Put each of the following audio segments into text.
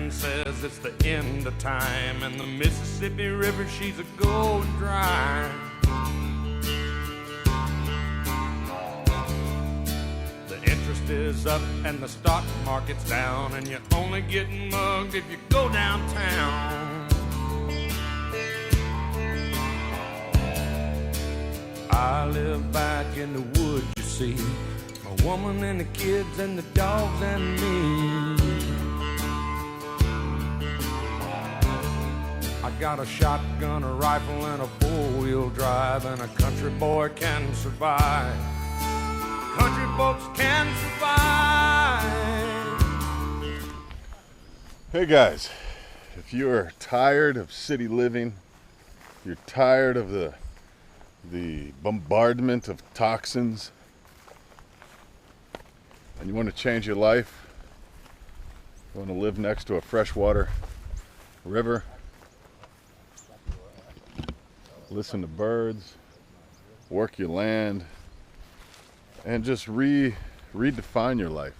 man says it's the end of time, and the Mississippi River, she's a going dry. The interest is up and the stock market's down, and you're only getting mugged if you go downtown. I live back in the woods, you see, my woman and the kids and the dogs and me. I got a shotgun, a rifle, and a four-wheel drive, and a country boy can survive. Country folks can survive. Hey guys, if you are tired of city living, if you're tired of the bombardment of toxins, and you want to change your life, you want to live next to a freshwater river, listen to birds, work your land, and just redefine your life,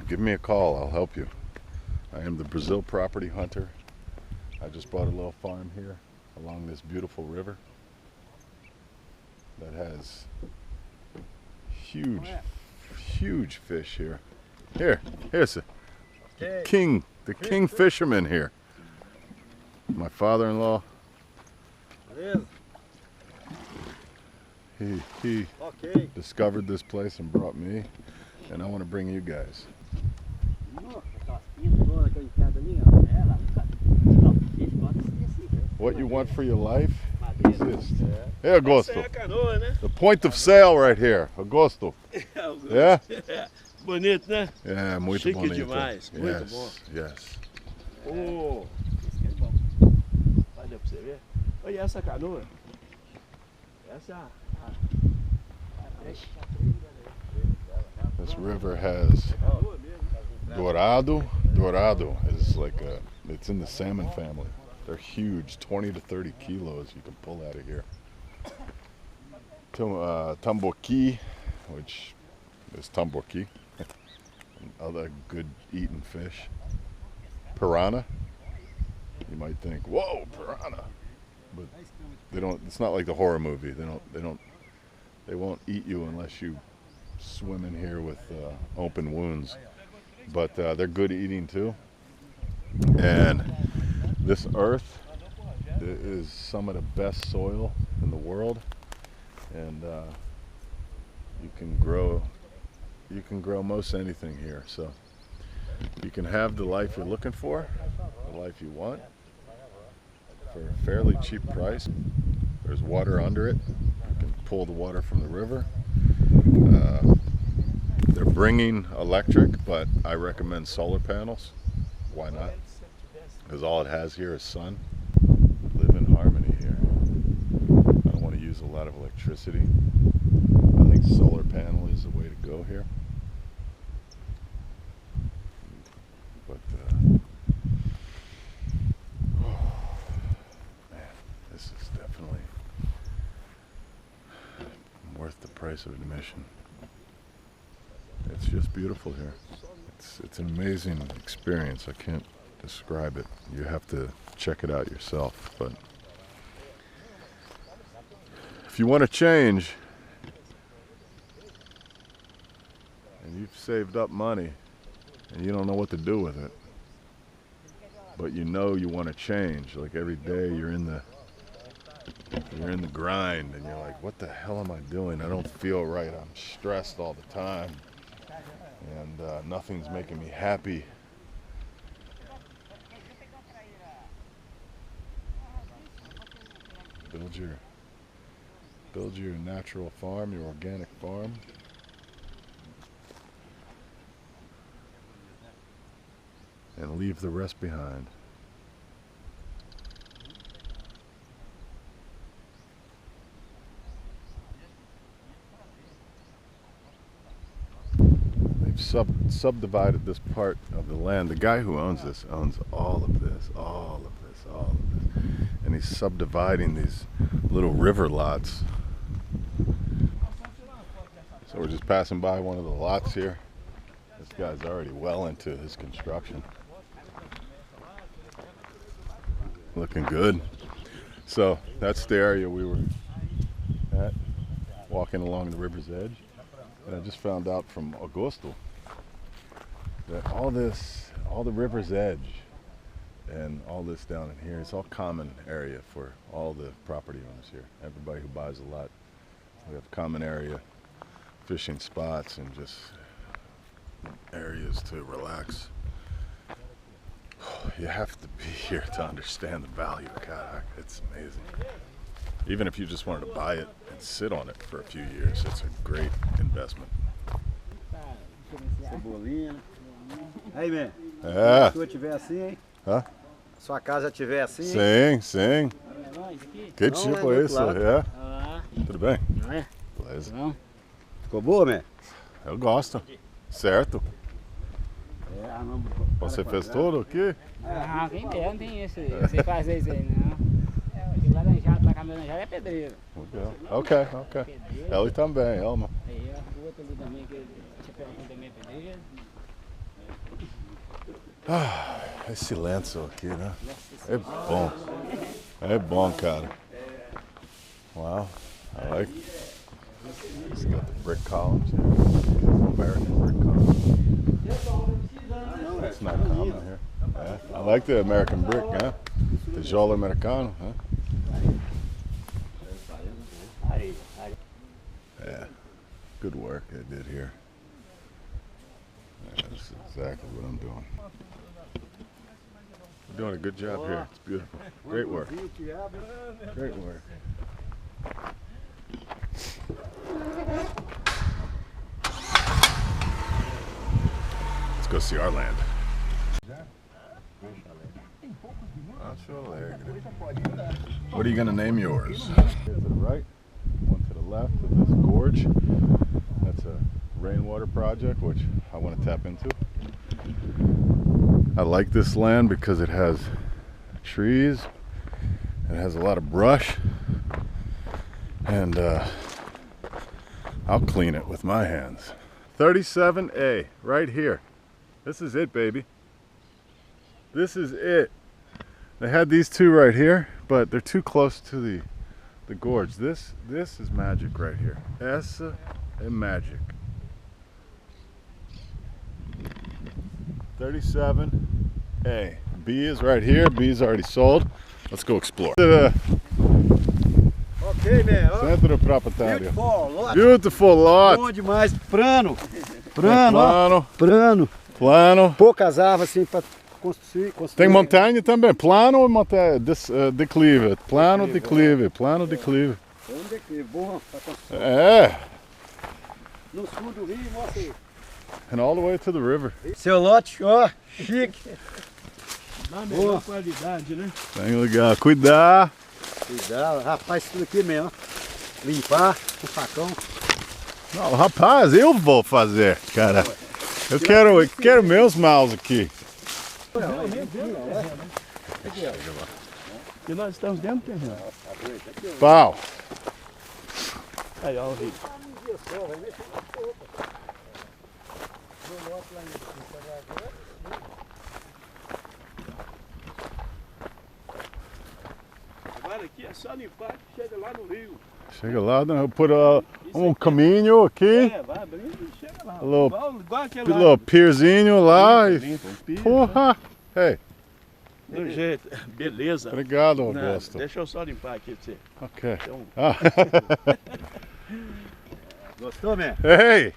give me a call. I'll help you. I am the Brazil property hunter. I just bought a little farm here along this beautiful river that has huge fish here. Here's the king fisherman here. My father-in-law. He discovered this place and brought me, and I want to bring you guys. What you want for your life exists. Hey, Augusto. The point of sale right here, Augusto. Yeah? Bonito, né? Yeah, muito Chique bonito. demais, muito Yes, bom. yes. Oh, olha pra você ver. Olha essa canoa. Essa This river has dorado. Dorado is like it's in the salmon family. They're huge, 20 to 30 kilos you can pull out of here. Tamboqui, which is tambaqui, and other good eating fish. Piranha. You might think, whoa, piranha, but they don't. It's not like the horror movie. They won't eat you unless you swim in here with open wounds. But they're good eating too. And this earth is some of the best soil in the world, and you can grow most anything here. So you can have the life you're looking for, the life you want, for a fairly cheap price. There's water under it. You can pull the water from the river. They're bringing electric, but I recommend solar panels. Why not? Because all it has here is sun. Live in harmony here. I don't want to use a lot of electricity. I think solar panel is the way to go here. But man, this is definitely worth the price of admission. It's just beautiful here. It's an amazing experience. I can't describe it. You have to check it out yourself. But if you want to change and you've saved up money and you don't know what to do with it, but you know you want to change, like every day you're in the grind and you're like, what the hell am I doing? I don't feel right. I'm stressed all the time, and nothing's making me happy. Build your natural farm, your organic farm. And leave the rest behind. They've subdivided this part of the land. The guy who owns this owns all of this. And he's subdividing these little river lots. So we're just passing by one of the lots here. It's guy's already well into his construction. Looking good. So that's the area we were at, walking along the river's edge. And I just found out from Augusto that all the river's edge and all this down in here, it's all common area for all the property owners here. Everybody who buys a lot, we have common area, fishing spots, and just areas to relax. You have to be here to understand the value. God, it's amazing. Even if you just wanted to buy it and sit on it for a few years, it's a great investment. Cebolinha. Aí, man. É. Se sua tiver assim, hein? Hã? Sua casa tiver assim, hein? Sim, sim. Que Não, tipo é é muito isso? claro. É? Ah, Tudo bem? não é? Beleza. Não. Ficou boa, man? Eu gosto. Certo. É, não. Você fez tudo aqui? Ah, quem der, não tem isso aí. Você fazer isso aí, não. O laranjado lá, caminhão laranjado é pedreiro. Legal. Ok, ok. Pedreiro. Ele também, Elma. Aí, ó, o outro ali também, que tinha pegado também é pedreiro. Ah, esse silêncio aqui, né? É bom. É bom, cara. Wow. I like. It's got the brick columns here. American brick columns. It's not common here. Yeah. I like the American brick, huh? Tijolo americano, huh? Yeah. Good work they did here. Yeah, this is exactly what I'm doing. You're doing a good job here. It's beautiful. Great work. Great work. Let's go see our land. What are you going to name yours? To the right, one to the left of this gorge. That's a rainwater project, which I want to tap into. I like this land because it has trees, it has a lot of brush, and I'll clean it with my hands. 37A, right here. This is it, baby. This is it. They had these two right here, but they're too close to the gorge. This is magic right here. Essa é magic. 37A. B is right here. B is already sold. Let's go explore. Ok, man. Ó, Centro proprietário. beautiful, lot. Beautiful lot. Bom demais. Plano. Plano, ó. Plano, Plano. plano. Poucas árvores assim pra construir. Tem montanha também. Plano ou montanha? Declive. Plano, declive. Plano, declive. Tem um declive bom pra construir. É. No sul do rio, mostra aí. And all the way to the river. Seu lote, ó, chique. Na melhor qualidade, né? Bem legal. Cuidar. Cuidado, rapaz, isso tudo aqui mesmo, ó. Limpar com facão. Não, rapaz, eu vou fazer, cara. Eu quero meus maus aqui. E nós estamos dentro do terreno. Pau. Aí, ó, o rio. Agora aqui é só limpar que chega lá no rio. Chega lá, né? Eu put caminho aqui. É, vai abrindo e chega lá. Alô, Igual aquele Little lá. pierzinho lá. Limpa, limpa. Porra. Hey, Do jeito. Beleza. obrigado, Não, Augusto. deixa eu só limpar aqui pra você. Ok. Então, Ah. Gostou, man? Hey,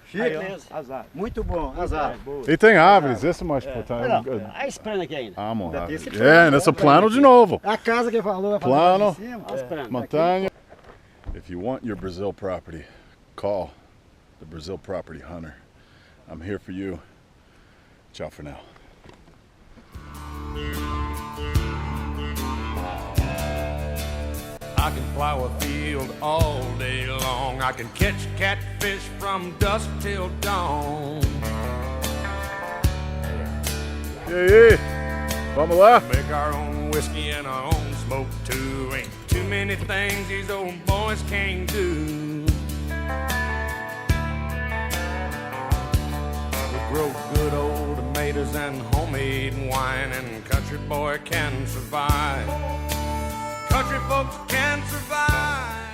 Chique. aí, ó, azar. Muito bom, azar. Boa. e tem árvores, esse é mais importante. A esprana aqui ainda. Amo Ainda tem árvores. esse plano, É, nesse plano de novo. A casa que falou, vai Plano. fazer lá em cima. Olha os planos. Montanha. If you want your Brazil property, call the Brazil Property Hunter. I'm here for you. Ciao for now. I can plow a field all day long. I can catch catfish from dusk till dawn. E aí? Vamos lá? Make our own whiskey and our own smoke too. Ain't too many things these old boys can't do. grow good old tomatoes and homemade wine, and country boy can survive. Country folks can survive.